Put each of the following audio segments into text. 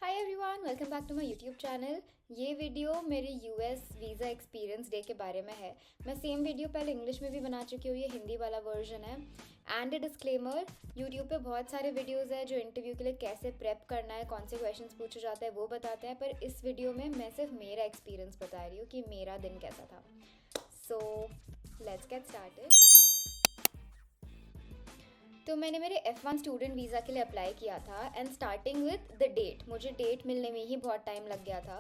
Hi everyone, welcome back to my YouTube channel. ये video मेरे US visa experience day के बारे में है। मैं सेम वीडियो पहले इंग्लिश में भी बना चुकी हूँ, ये हिंदी वाला वर्जन है। एंड ए डिस्क्लेमर, यूट्यूब पे बहुत सारे वीडियोस हैं जो इंटरव्यू के लिए कैसे प्रेप करना है, कौन से क्वेश्चंस पूछे जाते हैं वो बताते हैं, पर इस वीडियो में मैं सिर्फ मेरा एक्सपीरियंस बता रही हूँ कि मेरा दिन कैसा था। So let's get started. तो मैंने मेरे F1 स्टूडेंट वीज़ा के लिए अप्लाई किया था and starting with the date, मुझे डेट मिलने में ही बहुत टाइम लग गया था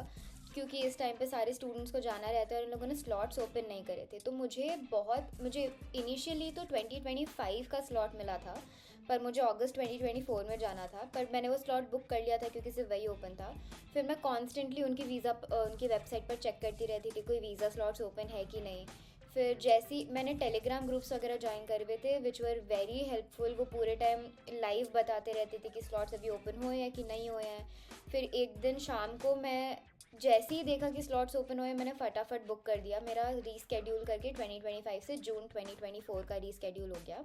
क्योंकि इस टाइम पे सारे स्टूडेंट्स को जाना रहता है और उन लोगों ने स्लॉट्स ओपन नहीं करे थे। तो मुझे इनिशियली तो 2025 का स्लॉट मिला था, पर मुझे अगस्त 2024 में जाना था, पर मैंने वो स्लॉट बुक कर लिया था क्योंकि सिर्फ वही ओपन था। फिर मैं कॉन्स्टेंटली उनकी वेबसाइट पर चेक करती रहती थी कोई वीज़ा स्लॉट्स ओपन है कि नहीं। फिर जैसी मैंने टेलीग्राम ग्रुप्स वगैरह ज्वाइन करे हुए थे विच वर वेरी हेल्पफुल, वो पूरे टाइम लाइव बताते रहते थे कि स्लॉट्स अभी ओपन हुए हैं कि नहीं हुए हैं। फिर एक दिन शाम को मैं जैसे ही देखा कि स्लॉट्स ओपन हुए, मैंने फटाफट बुक कर दिया, मेरा रीस्केड्यूल करके 2025 से जून 2024 का रीस्केड्यूल हो गया।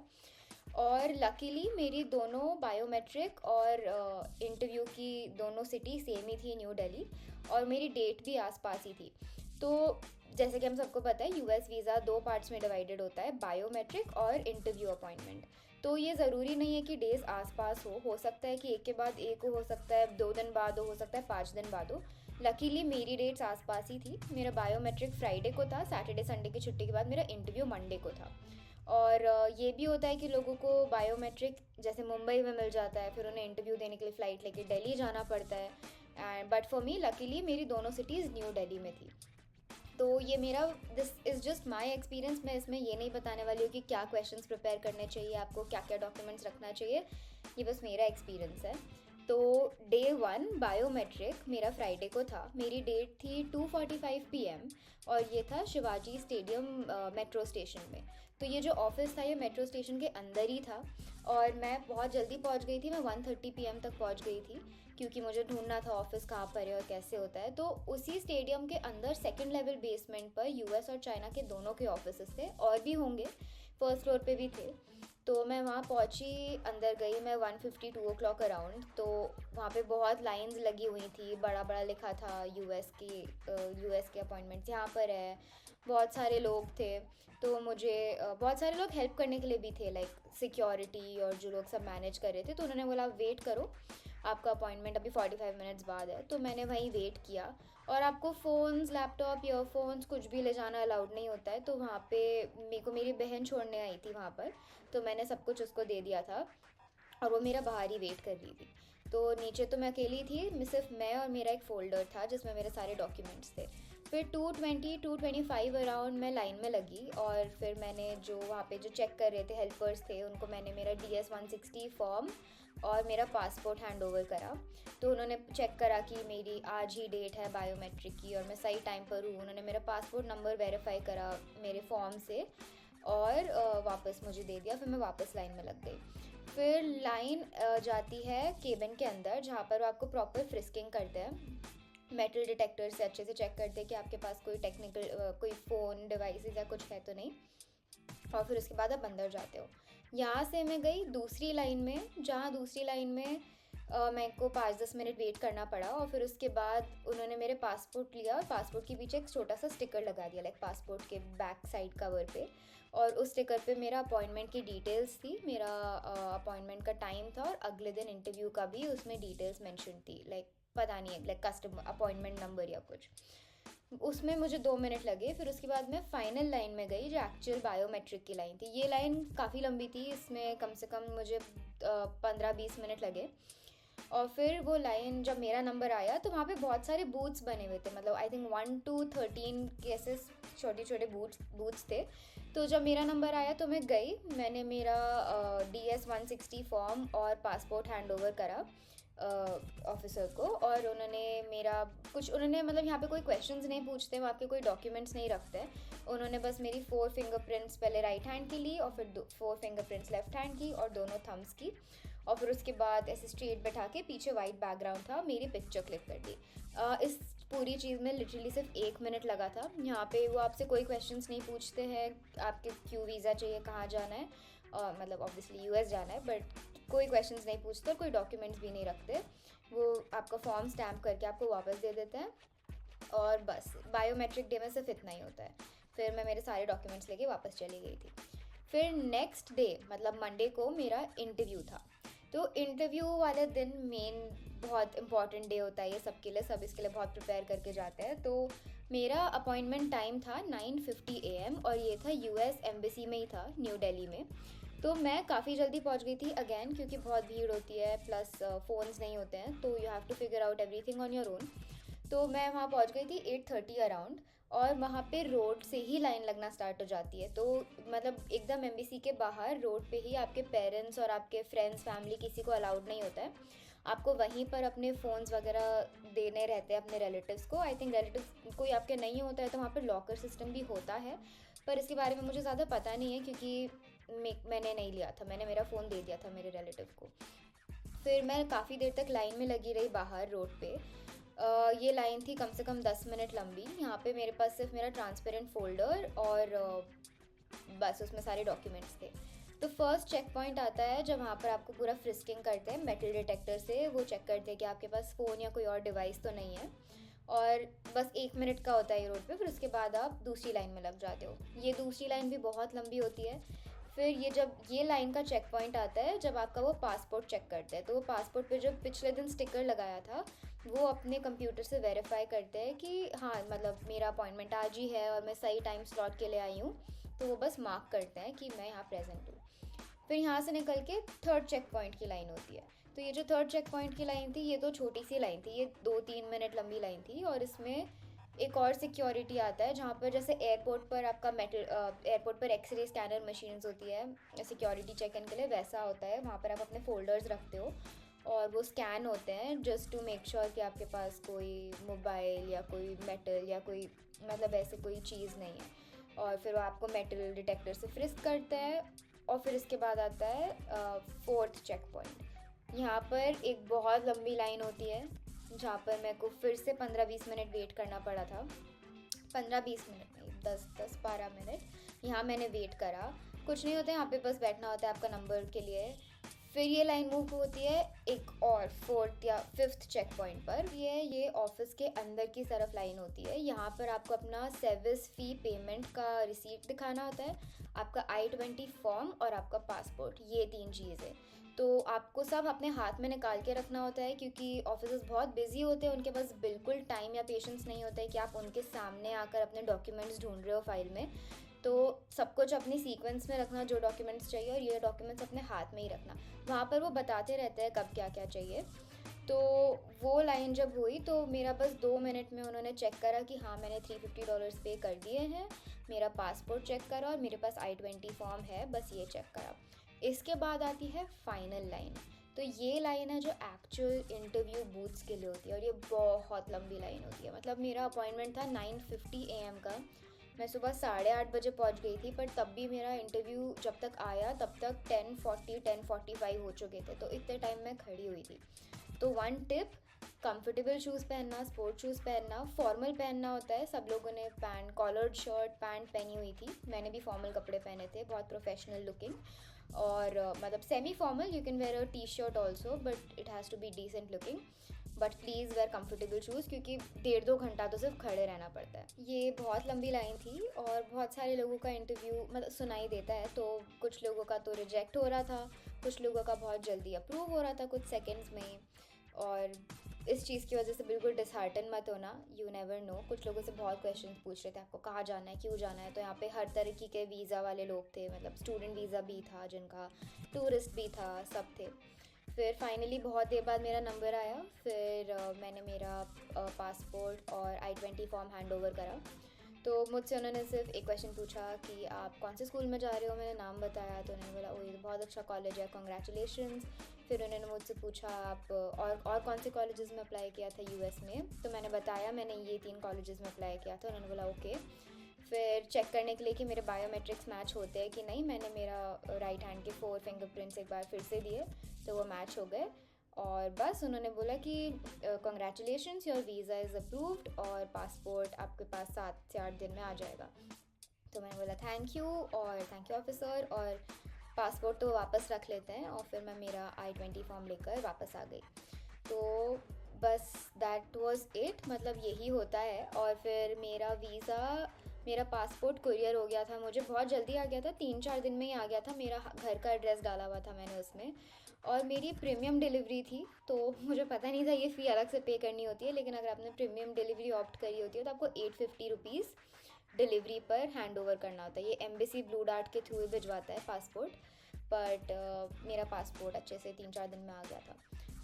और लकीली मेरी दोनों बायोमेट्रिक और इंटरव्यू की दोनों सिटी सेम ही थी, न्यू दिल्ली, और मेरी डेट भी आसपास ही थी। तो जैसे कि हम सबको पता है यूएस वीज़ा दो पार्ट्स में डिवाइडेड होता है, बायोमेट्रिक और इंटरव्यू अपॉइंटमेंट। तो ये ज़रूरी नहीं है कि डेज आसपास हो सकता है कि एक के बाद एक हो सकता है 2 दिन बाद हो सकता है 5 दिन बाद हो। लकीली मेरी डेट्स आसपास ही थी, मेरा बायोमेट्रिक फ्राइडे को था, सैटरडे संडे की छुट्टी के बाद मेरा इंटरव्यू मंडे को था। और ये भी होता है कि लोगों को बायोमेट्रिक जैसे मुंबई में मिल जाता है, फिर उन्हें इंटरव्यू देने के लिए फ़्लाइट लेके दिल्ली जाना पड़ता है। And but for me luckily मेरी दोनों सिटीज़ न्यू दिल्ली में थी। तो ये मेरा this is just my experience. मैं इसमें ये नहीं बताने वाली हूँ कि क्या क्वेश्चंस प्रिपेयर करने चाहिए, आपको क्या क्या डॉक्यूमेंट्स रखना चाहिए। ये बस मेरा एक्सपीरियंस है। तो डे 1 बायोमेट्रिक मेरा फ्राइडे को था, मेरी डेट थी 2:45 PM, और ये था शिवाजी स्टेडियम मेट्रो स्टेशन में। तो ये जो ऑफिस था ये मेट्रो स्टेशन के अंदर ही था, और मैं बहुत जल्दी पहुंच गई थी, मैं 1:30 PM तक पहुंच गई थी क्योंकि मुझे ढूंढना था ऑफिस कहाँ पर है और कैसे होता है। तो उसी स्टेडियम के अंदर सेकंड लेवल बेसमेंट पर यूएस और चाइना के दोनों के ऑफिस थे, और भी होंगे, फर्स्ट फ्लोर पे भी थे। तो मैं वहाँ पहुँची, अंदर गई मैं 1:52 अराउंड। तो वहाँ पे बहुत लाइंस लगी हुई थी, बड़ा बड़ा लिखा था यूएस के अपॉइंटमेंट्स यहाँ पर है, बहुत सारे लोग थे। तो मुझे बहुत सारे लोग हेल्प करने के लिए भी थे, लाइक सिक्योरिटी और जो लोग सब मैनेज कर रहे थे। तो उन्होंने बोला वेट करो, आपका अपॉइंटमेंट अभी 45 मिनट्स बाद है। तो मैंने वहीं वेट किया, और आपको फ़ोन्स, लैपटॉप, ईयरफोन्स कुछ भी ले जाना अलाउड नहीं होता है। तो वहाँ पे मेरे को मेरी बहन छोड़ने आई थी वहाँ पर, तो मैंने सब कुछ उसको दे दिया था, और वो मेरा बाहर ही वेट कर रही थी। तो नीचे तो मैं अकेली थी, सिर्फ मैं और मेरा एक फ़ोल्डर था जिसमें मेरे सारे डॉक्यूमेंट्स थे। फिर 2:25 अराउंड मैं लाइन में लगी, और फिर मैंने जो वहाँ पे जो चेक कर रहे थे हेल्पर्स थे, उनको मैंने मेरा DS-160 फॉर्म और मेरा पासपोर्ट हैंड ओवर करा। तो उन्होंने चेक करा कि मेरी आज ही डेट है बायोमेट्रिक की और मैं सही टाइम पर हूँ। उन्होंने मेरा पासपोर्ट नंबर वेरीफाई करा मेरे फॉर्म से, और वापस मुझे दे दिया। फिर मैं वापस लाइन में लग गई। फिर लाइन जाती है केबिन के अंदर, जहाँ पर वो आपको प्रॉपर फ्रिस्किंग करते हैं, मेटल डिटेक्टर से अच्छे से चेक करते हैं कि आपके पास कोई कोई फ़ोन डिवाइसेस या कुछ है तो नहीं। और फिर उसके बाद आप अंदर जाते हो। यहाँ से मैं गई दूसरी लाइन में, जहाँ दूसरी लाइन में मेरे को 5-10 मिनट वेट करना पड़ा, और फिर उसके बाद उन्होंने मेरे पासपोर्ट लिया और पासपोर्ट के पीछे एक छोटा सा स्टिकर लगा दिया, लाइक पासपोर्ट के बैक साइड कवर पे। और उस स्टिकर पे मेरा अपॉइंटमेंट की डिटेल्स थी, मेरा अपॉइंटमेंट का टाइम था, और अगले दिन इंटरव्यू का भी उसमें डिटेल्स मेंशन थी, लाइक पता नहीं है, लाइक कस्टमर अपॉइंटमेंट नंबर या कुछ। उसमें मुझे 2 मिनट लगे। फिर उसके बाद मैं फाइनल लाइन में गई, जो एक्चुअल बायोमेट्रिक की लाइन थी। ये लाइन काफ़ी लंबी थी, इसमें कम से कम मुझे 15-20 मिनट लगे। और फिर वो लाइन जब मेरा नंबर आया, तो वहाँ पे बहुत सारे बूथ्स बने हुए थे, मतलब आई थिंक 1 to 13 केसेस, छोटे छोटे बूथ्स थे। तो जब मेरा नंबर आया तो मैं गई, मैंने मेरा DS-160 फॉर्म और पासपोर्ट हैंड ओवर करा ऑफिसर को। और उन्होंने मतलब यहाँ पे कोई क्वेश्चंस नहीं पूछते, वहाँ पे कोई डॉक्यूमेंट्स नहीं रखते हैं। उन्होंने बस मेरी 4 फिंगरप्रिंट्स पहले राइट हैंड की ली, और फिर 4 फिंगरप्रिंट्स लेफ्ट हैंड की, और दोनों थम्स की। और फिर उसके बाद ऐसे स्ट्रेट बैठा के, पीछे वाइट बैकग्राउंड था, मेरी पिक्चर क्लिक कर दी। इस पूरी चीज़ में लिटरली सिर्फ 1 मिनट लगा था। यहाँ पे वो आपसे कोई क्वेश्चंस नहीं पूछते हैं, आपके क्यों वीज़ा चाहिए, कहाँ जाना है, मतलब ऑब्वियसली यूएस जाना है, बट कोई क्वेश्चंस नहीं पूछते और कोई डॉक्यूमेंट्स भी नहीं रखते। वो आपका फॉर्म स्टैम्प करके आपको वापस दे देते हैं, और बस बायोमेट्रिक डे में सिर्फ इतना ही होता है। फिर मैं मेरे सारे डॉक्यूमेंट्स लेके वापस चली गई थी। फिर नेक्स्ट डे मतलब मंडे को मेरा इंटरव्यू था। तो इंटरव्यू वाले दिन मेन बहुत इंपॉर्टेंट डे होता है ये सबके लिए, सब इसके लिए बहुत प्रिपेयर करके जाते हैं। तो मेरा अपॉइंटमेंट टाइम था 9:50 AM और ये था US एम्बेसी में ही था, न्यू दिल्ली में। तो मैं काफ़ी जल्दी पहुंच गई थी अगेन, क्योंकि बहुत भीड़ होती है, प्लस फ़ोन्स नहीं होते हैं, तो you have to figure out everything on your own. तो मैं वहाँ पहुँच गई थी 8:30 अराउंड, और वहाँ पे रोड से ही लाइन लगना स्टार्ट हो जाती है। तो मतलब एकदम एम्बेसी के बाहर रोड पे ही आपके पेरेंट्स और आपके फ्रेंड्स फैमिली किसी को अलाउड नहीं होता है। आपको वहीं पर अपने फ़ोन्स वगैरह देने रहते हैं अपने रिलेटिव्स को। आई थिंक रिलेटिव्स कोई आपके नहीं होता है तो वहाँ पर लॉकर सिस्टम भी होता है, पर इसके बारे में मुझे ज़्यादा पता नहीं है, क्योंकि मैंने नहीं लिया था, मैंने मेरा फ़ोन दे दिया था मेरे रिलेटिव को। फिर मैं काफ़ी देर तक लाइन में लगी रही बाहर रोड पे। ये लाइन थी कम से कम 10 मिनट लंबी। यहाँ पे मेरे पास सिर्फ मेरा ट्रांसपेरेंट फ़ोल्डर और बस उसमें सारे डॉक्यूमेंट्स थे। तो फर्स्ट चेक पॉइंट आता है जब वहाँ पर आपको पूरा फ्रिस्किंग करते हैं मेटल डिटेक्टर से। वो चेक करते हैं कि आपके पास फ़ोन या कोई और डिवाइस तो नहीं है, और बस 1 मिनट का होता है ये रोड पे। फिर उसके बाद आप दूसरी लाइन में लग जाते हो। ये दूसरी लाइन भी बहुत लंबी होती है। फिर ये लाइन का चेक पॉइंट आता है जब आपका वो पासपोर्ट चेक करते हैं। तो वो पासपोर्ट पे जो पिछले दिन स्टिकर लगाया था, वो अपने कंप्यूटर से वेरीफाई करते हैं कि हाँ मतलब मेरा अपॉइंटमेंट आज ही है और मैं सही टाइम स्लॉट के लिए आई हूँ। तो वो बस मार्क करते हैं कि मैं यहाँ प्रेजेंट हूँ। फिर यहाँ से निकल के थर्ड चेक पॉइंट की लाइन होती है। तो ये जो थर्ड चेक पॉइंट की लाइन थी, ये तो छोटी सी लाइन थी, ये 2-3 मिनट लंबी लाइन थी। और इसमें एक और सिक्योरिटी आता है, जहाँ पर जैसे एयरपोर्ट पर आपका एयरपोर्ट पर एक्सरे स्कैनर मशीन्स होती है सिक्योरिटी चेक इन के लिए, वैसा होता है। वहाँ पर आप अपने फोल्डर्स रखते हो और वो स्कैन होते हैं जस्ट टू मेक श्योर कि आपके पास कोई मोबाइल या कोई मेटल या कोई मतलब ऐसे कोई चीज़ नहीं है। और फिर वो आपको मेटल डिटेक्टर से फ्रिस्क करते हैं। और फिर इसके बाद आता है फोर्थ चेक पॉइंट। यहाँ पर एक बहुत लंबी लाइन होती है, जहाँ पर मेरे को फिर से 15-20 मिनट वेट करना पड़ा था। 15-20 मिनट नहीं, 10-12 मिनट यहाँ मैंने वेट करा। कुछ नहीं होता है यहाँ पे, बस बैठना होता है आपका नंबर के लिए। फिर ये लाइन मूव होती है एक और फोर्थ या फिफ्थ चेक पॉइंट पर। ये ऑफिस के अंदर की तरफ लाइन होती है। यहाँ पर आपको अपना सर्विस फ़ी पेमेंट का रिसीट दिखाना होता है, आपका I-20 फॉर्म और आपका पासपोर्ट, ये 3 चीज़ें। तो आपको सब अपने हाथ में निकाल के रखना होता है, क्योंकि ऑफिसर्स बहुत बिजी होते हैं, उनके पास बिल्कुल टाइम या पेशेंस नहीं होता है कि आप उनके सामने आकर अपने डॉक्यूमेंट्स ढूंढ रहे हो फाइल में। तो सब कुछ अपनी सीक्वेंस में रखना, जो डॉक्यूमेंट्स चाहिए, और ये डॉक्यूमेंट्स अपने हाथ में ही रखना। वहाँ पर वो बताते रहते हैं कब क्या क्या चाहिए। तो वो लाइन जब हुई तो मेरा बस 2 मिनट में उन्होंने चेक करा कि हाँ मैंने $350 पे कर दिए हैं, मेरा पासपोर्ट चेक करा और मेरे पास I-20 फॉर्म है, बस ये चेक करा। इसके बाद आती है फाइनल लाइन। तो ये लाइन है जो एक्चुअल इंटरव्यू बूथ्स के लिए होती है, और ये बहुत लंबी लाइन होती है। मतलब मेरा अपॉइंटमेंट था 9:50 AM का, मैं सुबह 8:30 बजे पहुंच गई थी, पर तब भी मेरा इंटरव्यू जब तक आया तब तक 10:45 हो चुके थे। तो इतने टाइम मैं खड़ी हुई थी। तो वन टिप, कंफर्टेबल शूज़ पहनना, स्पोर्ट शूज़ पहनना, फॉर्मल पहनना होता है। सब लोगों ने पैंट, कॉलर्ड शर्ट पैंट पहनी हुई थी, मैंने भी फॉर्मल कपड़े पहने थे, बहुत प्रोफेशनल लुकिंग। और मतलब semi formal, you can wear a T shirt also, but it has to be decent looking. But please wear comfortable shoes, क्योंकि 1.5-2 घंटा तो सिर्फ खड़े रहना पड़ता है। ये बहुत लंबी लाइन थी और बहुत सारे लोगों का इंटरव्यू मतलब सुनाई देता है। तो कुछ लोगों का तो रिजेक्ट हो रहा था, कुछ लोगों का बहुत जल्दी अप्रूव हो रहा था, कुछ सेकेंड्स में। और इस चीज़ की वजह से बिल्कुल डिसहार्टन मत होना, यू नेवर नो। कुछ लोगों से बहुत क्वेश्चन पूछ रहे थे, आपको कहाँ जाना है, क्यों जाना है। तो यहाँ पे हर तरीके के वीज़ा वाले लोग थे, मतलब स्टूडेंट वीज़ा भी था जिनका, टूरिस्ट भी था, सब थे। फिर फाइनली बहुत देर बाद मेरा नंबर आया। फिर मैंने मेरा पासपोर्ट और I-20 फॉर्म हैंड ओवर करा। तो मुझसे उन्होंने सिर्फ एक क्वेश्चन पूछा कि आप कौन से स्कूल में जा रहे हो। मैंने नाम बताया तो उन्होंने बोला, ओ ये तो बहुत अच्छा कॉलेज है, कॉन्ग्रेचुलेशंस। फिर उन्होंने मुझसे पूछा आप और कौन से कॉलेजेस में अप्लाई किया था US में। तो मैंने बताया मैंने ये 3 कॉलेजेस में अप्लाई किया था। उन्होंने बोला ओके। फिर चेक करने के लिए कि मेरे बायोमेट्रिक्स मैच होते हैं कि नहीं, मैंने मेरा राइट हैंड के 4 फिंगरप्रिंट्स एक बार फिर से दिए, तो वो मैच हो गए। और बस उन्होंने बोला कि congratulations, your visa is approved और पासपोर्ट आपके पास 7 से 8 दिन में आ जाएगा। तो मैंने बोला थैंक यू ऑफिसर, और पासपोर्ट तो वापस रख लेते हैं। और फिर मैं मेरा I-20 फॉर्म लेकर वापस आ गई। तो बस दैट वाज इट, मतलब यही होता है। और फिर मेरा पासपोर्ट कुरियर हो गया था, मुझे बहुत जल्दी आ गया था, 3-4 दिन में ही आ गया था। मेरा घर का एड्रेस डाला हुआ था मैंने उसमें, और मेरी प्रीमियम डिलीवरी थी, तो मुझे पता नहीं था ये फ़ी अलग से पे करनी होती है। लेकिन अगर आपने प्रीमियम डिलीवरी ऑप्ट करी होती है तो आपको 850 रुपीज़ डिलीवरी पर हैंड ओवर करना होता है। ये एम्बेसी ब्लू डार्ट के थ्रू भिजवाता है पासपोर्ट, बट मेरा पासपोर्ट अच्छे से 3-4 दिन में आ गया था।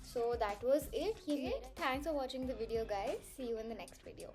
So that was it. Thanks for watching the video guys, see you in the next video.